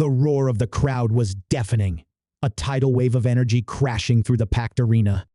The roar of the crowd was deafening, a tidal wave of energy crashing through the packed arena.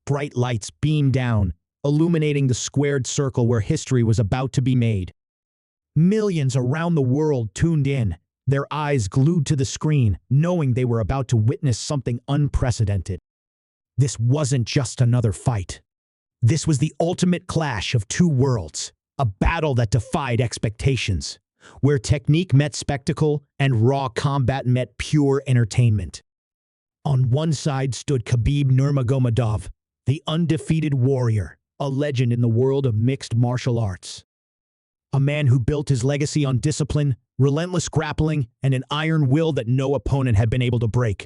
Bright lights beamed down, illuminating the squared circle where history was about to be made. Millions around the world tuned in, their eyes glued to the screen, knowing they were about to witness something unprecedented. This wasn't just another fight. This was the ultimate clash of two worlds, a battle that defied expectations, where technique met spectacle and raw combat met pure entertainment. On one side stood Khabib Nurmagomedov, the undefeated warrior, a legend in the world of mixed martial arts. A man who built his legacy on discipline, relentless grappling, and an iron will that no opponent had been able to break.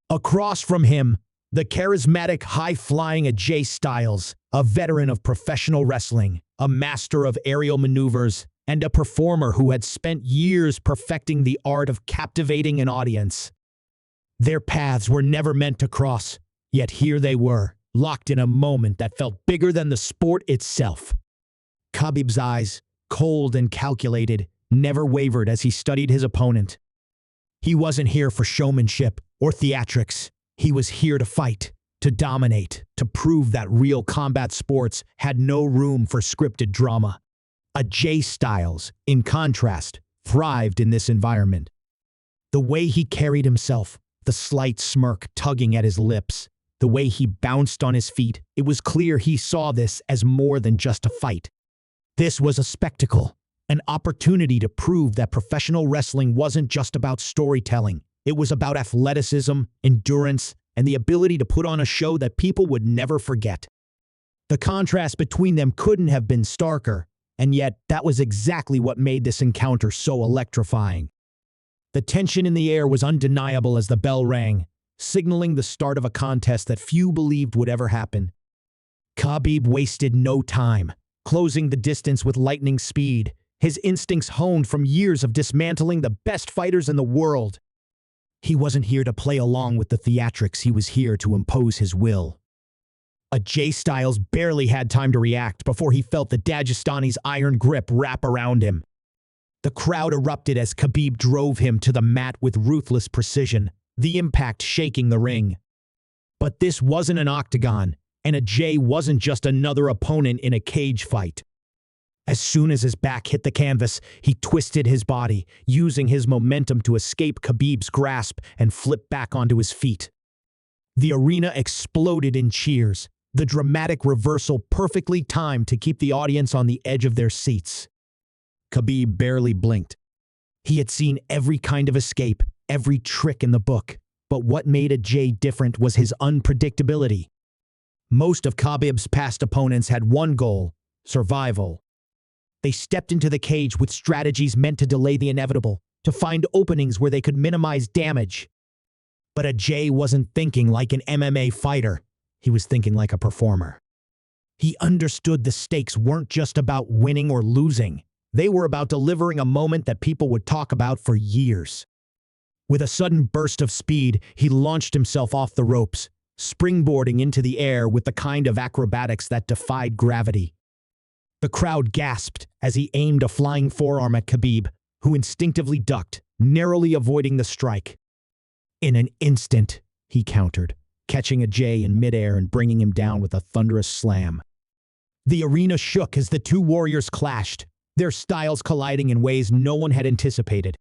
Across from him, the charismatic, high-flying AJ Styles, a veteran of professional wrestling, a master of aerial maneuvers, and a performer who had spent years perfecting the art of captivating an audience. Their paths were never meant to cross, yet here they were, locked in a moment that felt bigger than the sport itself. Khabib's eyes, cold and calculated, never wavered as he studied his opponent. He wasn't here for showmanship or theatrics. He was here to fight, to dominate, to prove that real combat sports had no room for scripted drama. AJ Styles, in contrast, thrived in this environment. The way he carried himself, the slight smirk tugging at his lips, the way he bounced on his feet, it was clear he saw this as more than just a fight. This was a spectacle, an opportunity to prove that professional wrestling wasn't just about storytelling. It was about athleticism, endurance, and the ability to put on a show that people would never forget. The contrast between them couldn't have been starker, and yet that was exactly what made this encounter so electrifying. The tension in the air was undeniable as the bell rang, signaling the start of a contest that few believed would ever happen. Khabib wasted no time, closing the distance with lightning speed, his instincts honed from years of dismantling the best fighters in the world. He wasn't here to play along with the theatrics, he was here to impose his will. AJ Styles barely had time to react before he felt the Dagestani's iron grip wrap around him. The crowd erupted as Khabib drove him to the mat with ruthless precision, the impact shaking the ring. But this wasn't an octagon, and AJ wasn't just another opponent in a cage fight. As soon as his back hit the canvas, he twisted his body, using his momentum to escape Khabib's grasp and flip back onto his feet. The arena exploded in cheers, the dramatic reversal perfectly timed to keep the audience on the edge of their seats. Khabib barely blinked. He had seen every kind of escape, every trick in the book, but what made AJ different was his unpredictability. Most of Khabib's past opponents had one goal: survival. They stepped into the cage with strategies meant to delay the inevitable, to find openings where they could minimize damage. But AJ wasn't thinking like an MMA fighter. He was thinking like a performer. He understood the stakes weren't just about winning or losing. They were about delivering a moment that people would talk about for years. With a sudden burst of speed, he launched himself off the ropes, springboarding into the air with the kind of acrobatics that defied gravity. The crowd gasped as he aimed a flying forearm at Khabib, who instinctively ducked, narrowly avoiding the strike. In an instant, he countered, catching AJ in midair and bringing him down with a thunderous slam. The arena shook as the two warriors clashed, their styles colliding in ways no one had anticipated.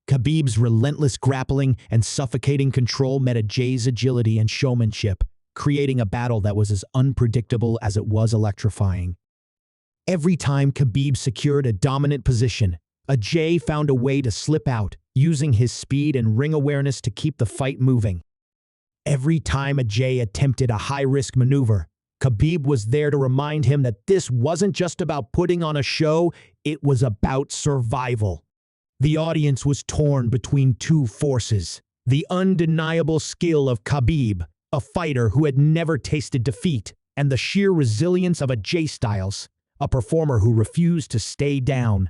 Khabib's relentless grappling and suffocating control met AJ's agility and showmanship, creating a battle that was as unpredictable as it was electrifying. Every time Khabib secured a dominant position, AJ found a way to slip out, using his speed and ring awareness to keep the fight moving. Every time AJ attempted a high-risk maneuver, Khabib was there to remind him that this wasn't just about putting on a show, it was about survival. The audience was torn between two forces: the undeniable skill of Khabib, a fighter who had never tasted defeat, and the sheer resilience of AJ Styles, a performer who refused to stay down.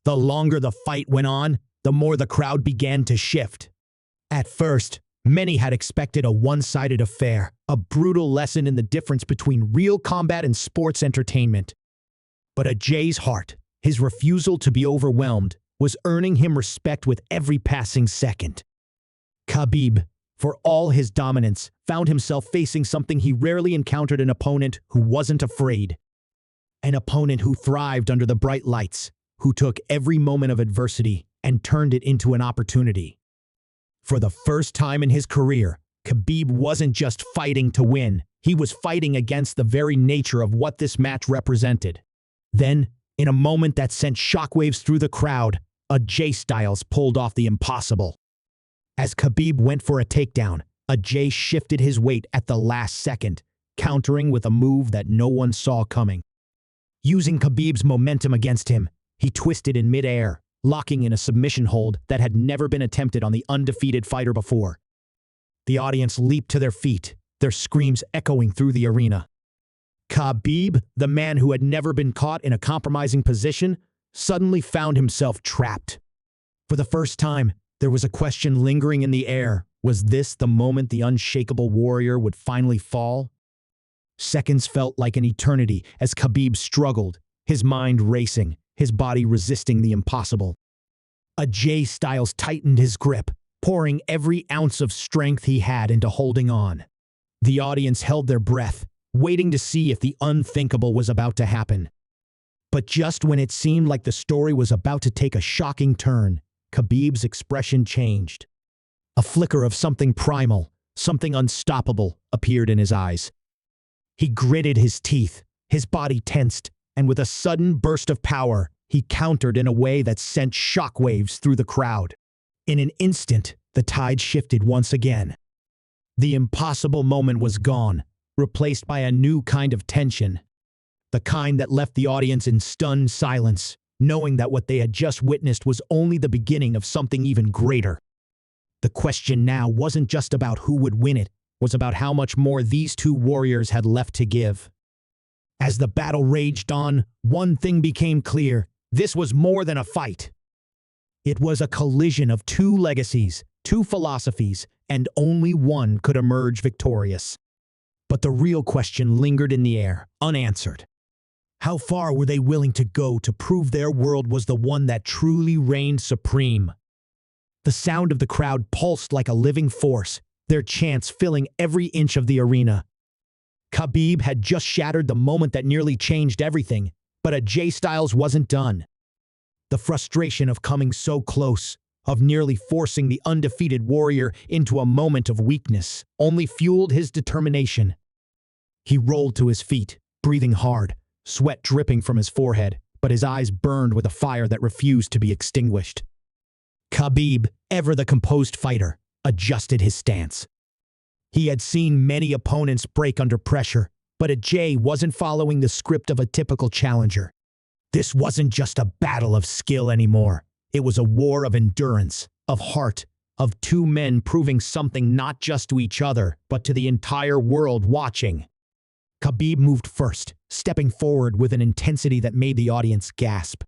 The longer the fight went on, the more the crowd began to shift. At first, many had expected a one-sided affair, a brutal lesson in the difference between real combat and sports entertainment. But AJ's heart, his refusal to be overwhelmed, was earning him respect with every passing second. Khabib, for all his dominance, found himself facing something he rarely encountered: an opponent who wasn't afraid. An opponent who thrived under the bright lights, who took every moment of adversity and turned it into an opportunity. For the first time in his career, Khabib wasn't just fighting to win, he was fighting against the very nature of what this match represented. Then, in a moment that sent shockwaves through the crowd, Ajay Styles pulled off the impossible. As Khabib went for a takedown, Ajay shifted his weight at the last second, countering with a move that no one saw coming. Using Khabib's momentum against him, he twisted in midair, locking in a submission hold that had never been attempted on the undefeated fighter before. The audience leaped to their feet, their screams echoing through the arena. Khabib, the man who had never been caught in a compromising position, suddenly found himself trapped. For the first time, there was a question lingering in the air. Was this the moment the unshakable warrior would finally fall? Seconds felt like an eternity as Khabib struggled, his mind racing, his body resisting the impossible. Ajay Styles tightened his grip, pouring every ounce of strength he had into holding on. The audience held their breath, waiting to see if the unthinkable was about to happen. But just when it seemed like the story was about to take a shocking turn, Khabib's expression changed. A flicker of something primal, something unstoppable, appeared in his eyes. He gritted his teeth, his body tensed, and with a sudden burst of power, he countered in a way that sent shockwaves through the crowd. In an instant, the tide shifted once again. The impossible moment was gone, replaced by a new kind of tension. The kind that left the audience in stunned silence, knowing that what they had just witnessed was only the beginning of something even greater. The question now wasn't just about who would win, it was about how much more these two warriors had left to give. As the battle raged on, one thing became clear: this was more than a fight. It was a collision of two legacies, two philosophies, and only one could emerge victorious. But the real question lingered in the air, unanswered. How far were they willing to go to prove their world was the one that truly reigned supreme? The sound of the crowd pulsed like a living force, their chants filling every inch of the arena. Khabib had just shattered the moment that nearly changed everything, but Ajay Styles wasn't done. The frustration of coming so close, of nearly forcing the undefeated warrior into a moment of weakness, only fueled his determination. He rolled to his feet, breathing hard, sweat dripping from his forehead, but his eyes burned with a fire that refused to be extinguished. Khabib, ever the composed fighter, adjusted his stance. He had seen many opponents break under pressure, but Ajay wasn't following the script of a typical challenger. This wasn't just a battle of skill anymore. It was a war of endurance, of heart, of two men proving something not just to each other, but to the entire world watching. Khabib moved first, stepping forward with an intensity that made the audience gasp.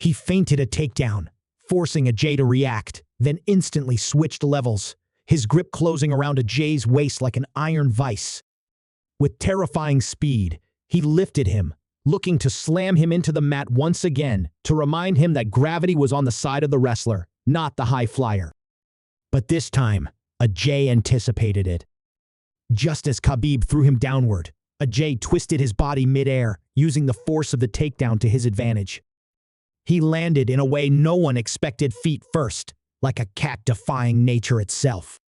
He feinted a takedown, forcing Ajay to react, then instantly switched levels, his grip closing around Ajay's waist like an iron vice. With terrifying speed, he lifted him, looking to slam him into the mat once again, to remind him that gravity was on the side of the wrestler, not the high flyer. But this time, Ajay anticipated it. Just as Khabib threw him downward, Ajay twisted his body midair, using the force of the takedown to his advantage. He landed in a way no one expected, feet first, like a cat defying nature itself.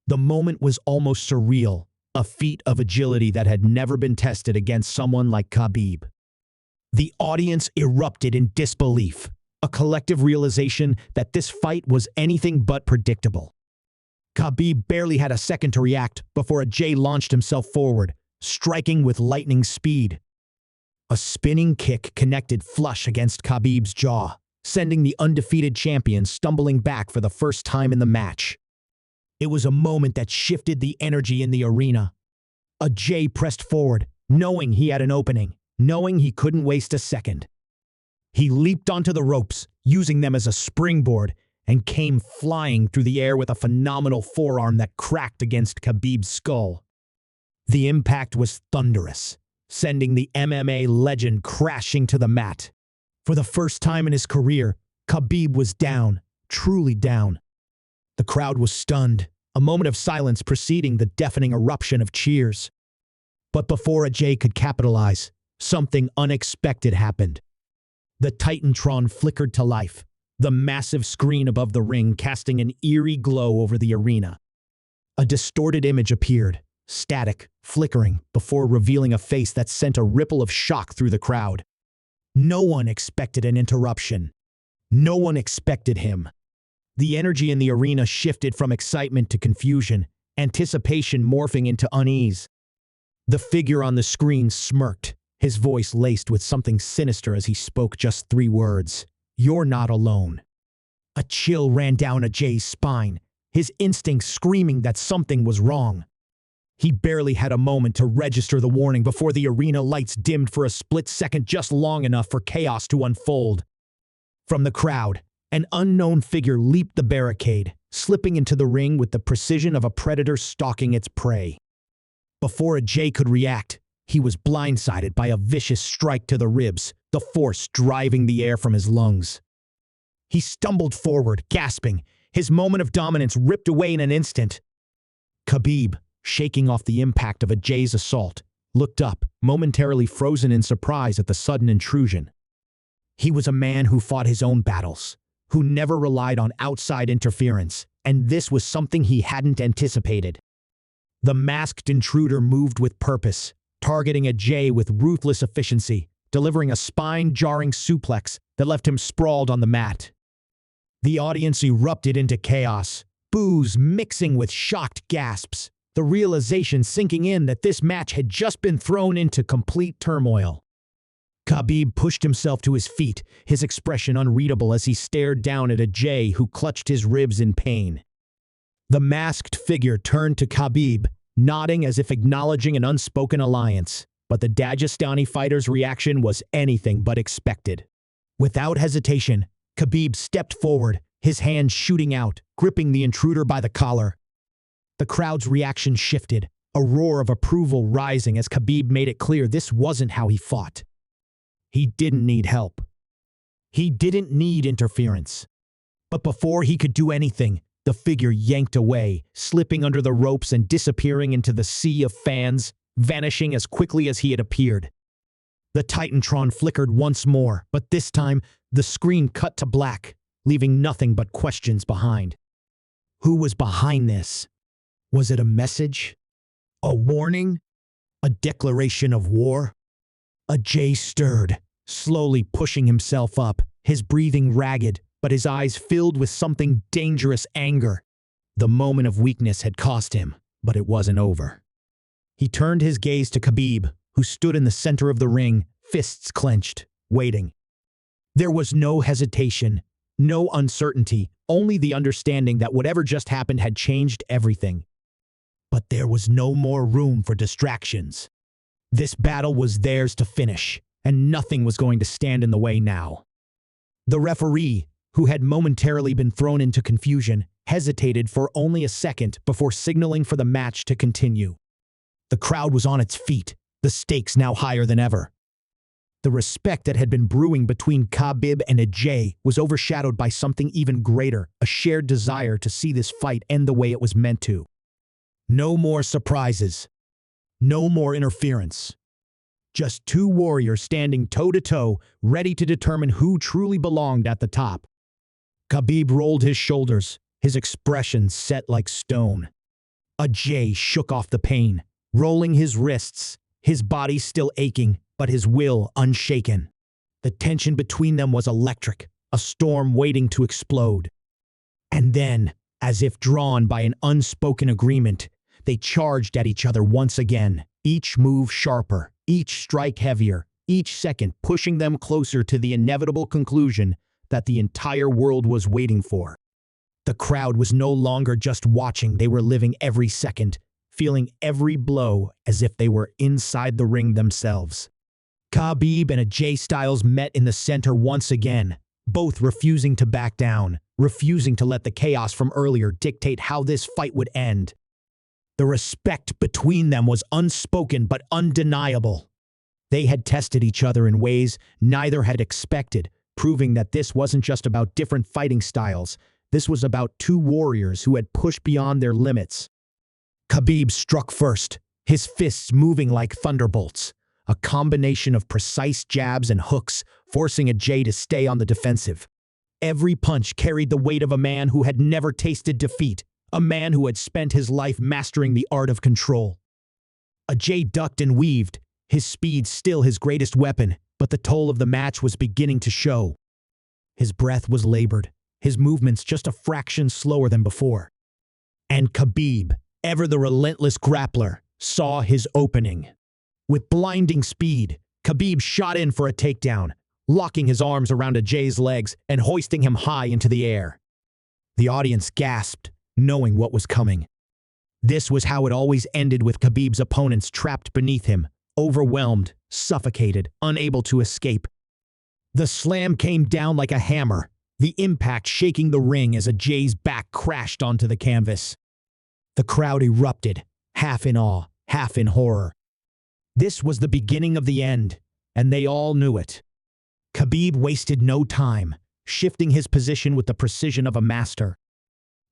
The moment was almost surreal, a feat of agility that had never been tested against someone like Khabib. The audience erupted in disbelief, a collective realization that this fight was anything but predictable. Khabib barely had a second to react before Ajay launched himself forward, striking with lightning speed. A spinning kick connected flush against Khabib's jaw, sending the undefeated champion stumbling back for the first time in the match. It was a moment that shifted the energy in the arena. Ajay pressed forward, knowing he had an opening, knowing he couldn't waste a second. He leaped onto the ropes, using them as a springboard, and came flying through the air with a phenomenal forearm that cracked against Khabib's skull. The impact was thunderous, sending the MMA legend crashing to the mat. For the first time in his career, Khabib was down, truly down. The crowd was stunned, a moment of silence preceding the deafening eruption of cheers. But before Ajay could capitalize, something unexpected happened. The Titantron flickered to life, the massive screen above the ring casting an eerie glow over the arena. A distorted image appeared, static, flickering, before revealing a face that sent a ripple of shock through the crowd. No one expected an interruption. No one expected him. The energy in the arena shifted from excitement to confusion, anticipation morphing into unease. The figure on the screen smirked, his voice laced with something sinister as he spoke just 3 words. "You're not alone." A chill ran down Ajay's spine, his instincts screaming that something was wrong. He barely had a moment to register the warning before the arena lights dimmed for a split second, just long enough for chaos to unfold. From the crowd, an unknown figure leaped the barricade, slipping into the ring with the precision of a predator stalking its prey. Before Ajay could react, he was blindsided by a vicious strike to the ribs, the force driving the air from his lungs. He stumbled forward, gasping, his moment of dominance ripped away in an instant. Khabib, shaking off the impact of Ajay's assault, looked up, momentarily frozen in surprise at the sudden intrusion. He was a man who fought his own battles, who never relied on outside interference, and this was something he hadn't anticipated. The masked intruder moved with purpose, targeting Ajay with ruthless efficiency, delivering a spine-jarring suplex that left him sprawled on the mat. The audience erupted into chaos, boos mixing with shocked gasps, the realization sinking in that this match had just been thrown into complete turmoil. Khabib pushed himself to his feet, his expression unreadable as he stared down at Ajay, who clutched his ribs in pain. The masked figure turned to Khabib, nodding as if acknowledging an unspoken alliance, but the Dagestani fighter's reaction was anything but expected. Without hesitation, Khabib stepped forward, his hands shooting out, gripping the intruder by the collar. The crowd's reaction shifted, a roar of approval rising as Khabib made it clear this wasn't how he fought. He didn't need help. He didn't need interference. But before he could do anything, the figure yanked away, slipping under the ropes and disappearing into the sea of fans, vanishing as quickly as he had appeared. The Titantron flickered once more, but this time, the screen cut to black, leaving nothing but questions behind. Who was behind this? Was it a message? A warning? A declaration of war? Ajay stirred, slowly pushing himself up, his breathing ragged, but his eyes filled with something dangerous anger. The moment of weakness had cost him, but it wasn't over. He turned his gaze to Khabib, who stood in the center of the ring, fists clenched, waiting. There was no hesitation, no uncertainty, only the understanding that whatever just happened had changed everything. But there was no more room for distractions. This battle was theirs to finish, and nothing was going to stand in the way now. The referee, who had momentarily been thrown into confusion, hesitated for only a second before signaling for the match to continue. The crowd was on its feet, the stakes now higher than ever. The respect that had been brewing between Khabib and Ajay was overshadowed by something even greater, a shared desire to see this fight end the way it was meant to. No more surprises. No more interference. Just 2 warriors standing toe-to-toe, ready to determine who truly belonged at the top. Khabib rolled his shoulders, his expression set like stone. Ajay shook off the pain, rolling his wrists, his body still aching, but his will unshaken. The tension between them was electric, a storm waiting to explode. And then, as if drawn by an unspoken agreement, they charged at each other once again, each move sharper, each strike heavier, each second pushing them closer to the inevitable conclusion that the entire world was waiting for. The crowd was no longer just watching, they were living every second, feeling every blow as if they were inside the ring themselves. Khabib and Ajay Styles met in the center once again, both refusing to back down, refusing to let the chaos from earlier dictate how this fight would end. The respect between them was unspoken but undeniable. They had tested each other in ways neither had expected, proving that this wasn't just about different fighting styles. This was about two warriors who had pushed beyond their limits. Khabib struck first, his fists moving like thunderbolts, a combination of precise jabs and hooks, forcing Ajay to stay on the defensive. Every punch carried the weight of a man who had never tasted defeat, a man who had spent his life mastering the art of control. Ajay ducked and weaved, his speed still his greatest weapon, but the toll of the match was beginning to show. His breath was labored, his movements just a fraction slower than before. And Khabib, ever the relentless grappler, saw his opening. With blinding speed, Khabib shot in for a takedown, locking his arms around Ajay's legs and hoisting him high into the air. The audience gasped, knowing what was coming. This was how it always ended, with Khabib's opponents trapped beneath him, overwhelmed, suffocated, unable to escape. The slam came down like a hammer, the impact shaking the ring as Ajay's back crashed onto the canvas. The crowd erupted, half in awe, half in horror. This was the beginning of the end, and they all knew it. Khabib wasted no time, shifting his position with the precision of a master.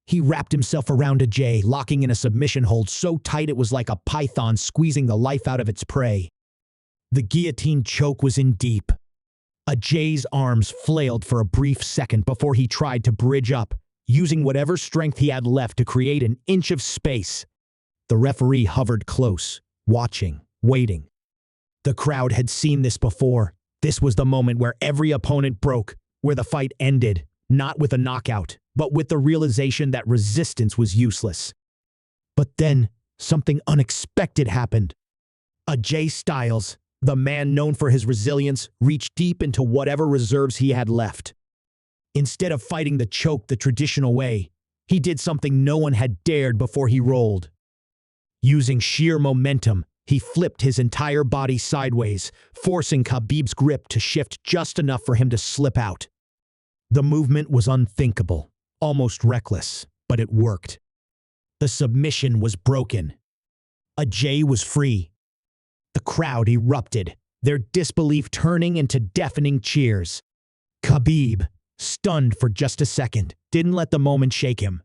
He wrapped himself around Ajay, locking in a submission hold so tight it was like a python squeezing the life out of its prey. The guillotine choke was in deep. Ajay's arms flailed for a brief second before he tried to bridge up, using whatever strength he had left to create an inch of space. The referee hovered close, watching, waiting. The crowd had seen this before. This was the moment where every opponent broke, where the fight ended, not with a knockout, but with the realization that resistance was useless. But then, something unexpected happened. Ajay Styles, the man known for his resilience, reached deep into whatever reserves he had left. Instead of fighting the choke the traditional way, he did something no one had dared before he rolled. Using sheer momentum, he flipped his entire body sideways, forcing Khabib's grip to shift just enough for him to slip out. The movement was unthinkable, almost reckless, but it worked. The submission was broken. Ajay was free. The crowd erupted, their disbelief turning into deafening cheers. Khabib, stunned for just a second, didn't let the moment shake him.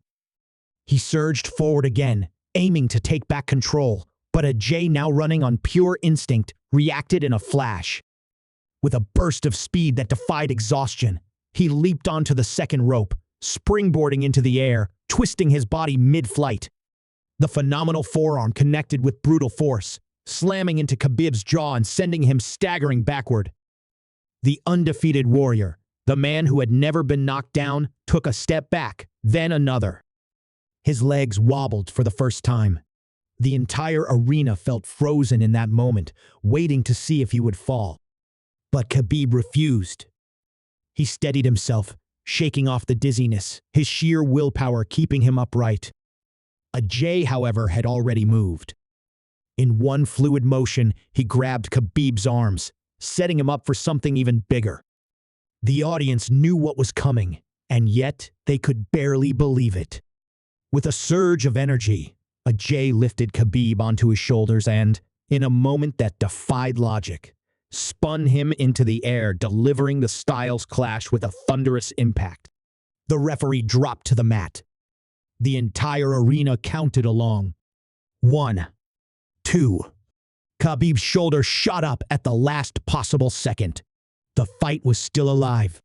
He surged forward again, aiming to take back control, but Ajay, now running on pure instinct, reacted in a flash. With a burst of speed that defied exhaustion, he leaped onto the second rope, springboarding into the air, twisting his body mid-flight. The phenomenal forearm connected with brutal force, slamming into Khabib's jaw and sending him staggering backward. The undefeated warrior, the man who had never been knocked down, took a step back, then another. His legs wobbled for the first time. The entire arena felt frozen in that moment, waiting to see if he would fall. But Khabib refused. He steadied himself, shaking off the dizziness, his sheer willpower keeping him upright. Ajay, however, had already moved. In one fluid motion, he grabbed Khabib's arms, setting him up for something even bigger. The audience knew what was coming, and yet they could barely believe it. With a surge of energy, Ajay lifted Khabib onto his shoulders and, in a moment that defied logic, spun him into the air, delivering the styles clash with a thunderous impact. The referee dropped to the mat. The entire arena counted along. 1, 2. Khabib's shoulder shot up at the last possible second. The fight was still alive.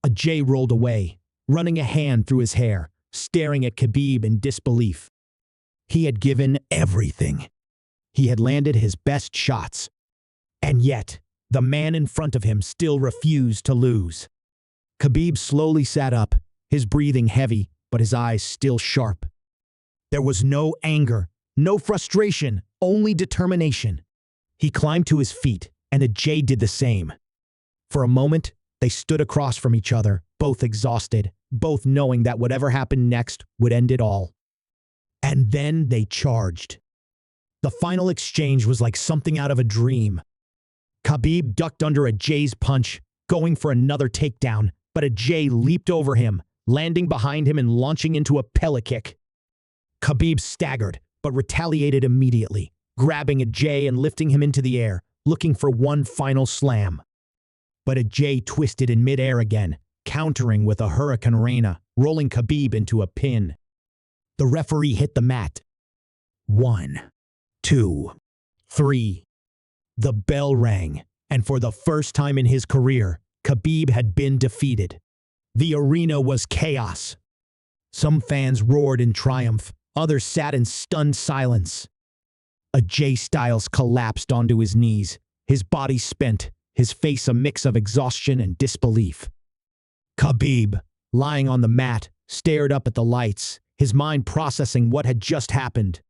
Ajay rolled away, running a hand through his hair, staring at Khabib in disbelief. He had given everything. He had landed his best shots. And yet, the man in front of him still refused to lose. Khabib slowly sat up, his breathing heavy, but his eyes still sharp. There was no anger, no frustration, only determination. He climbed to his feet, and Ajay did the same. For a moment, they stood across from each other, both exhausted, both knowing that whatever happened next would end it all. And then they charged. The final exchange was like something out of a dream. Khabib ducked under Ajay's punch, going for another takedown, but Ajay leaped over him, landing behind him and launching into a pellet kick. Khabib staggered, but retaliated immediately, grabbing Ajay and lifting him into the air, looking for one final slam. But Ajay twisted in midair again, countering with a Hurricane Rana, rolling Khabib into a pin. The referee hit the mat. 1, 2, 3. The bell rang, and for the first time in his career, Khabib had been defeated. The arena was chaos. Some fans roared in triumph, others sat in stunned silence. Ajay Styles collapsed onto his knees, his body spent, his face a mix of exhaustion and disbelief. Khabib, lying on the mat, stared up at the lights, his mind processing what had just happened.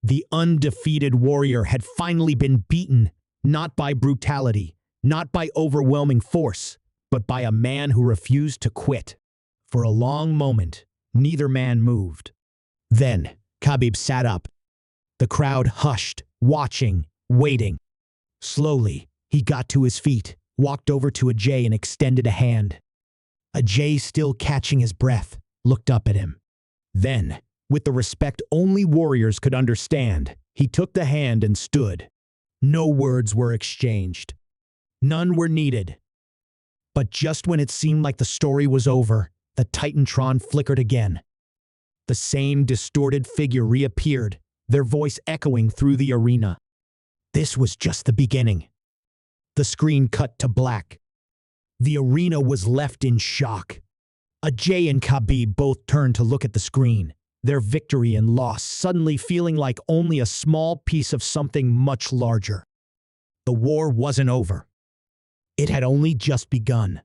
The undefeated warrior had finally been beaten, not by brutality, not by overwhelming force, but by a man who refused to quit. For a long moment, neither man moved. Then, Khabib sat up. The crowd hushed, watching, waiting. Slowly, he got to his feet, walked over to Ajay and extended a hand. Ajay, still catching his breath, looked up at him. Then, with the respect only warriors could understand, he took the hand and stood. No words were exchanged. None were needed. But just when it seemed like the story was over, the Titantron flickered again. The same distorted figure reappeared, their voice echoing through the arena. This was just the beginning. The screen cut to black. The arena was left in shock. Ajay and Khabib both turned to look at the screen, their victory and loss suddenly feeling like only a small piece of something much larger. The war wasn't over. It had only just begun.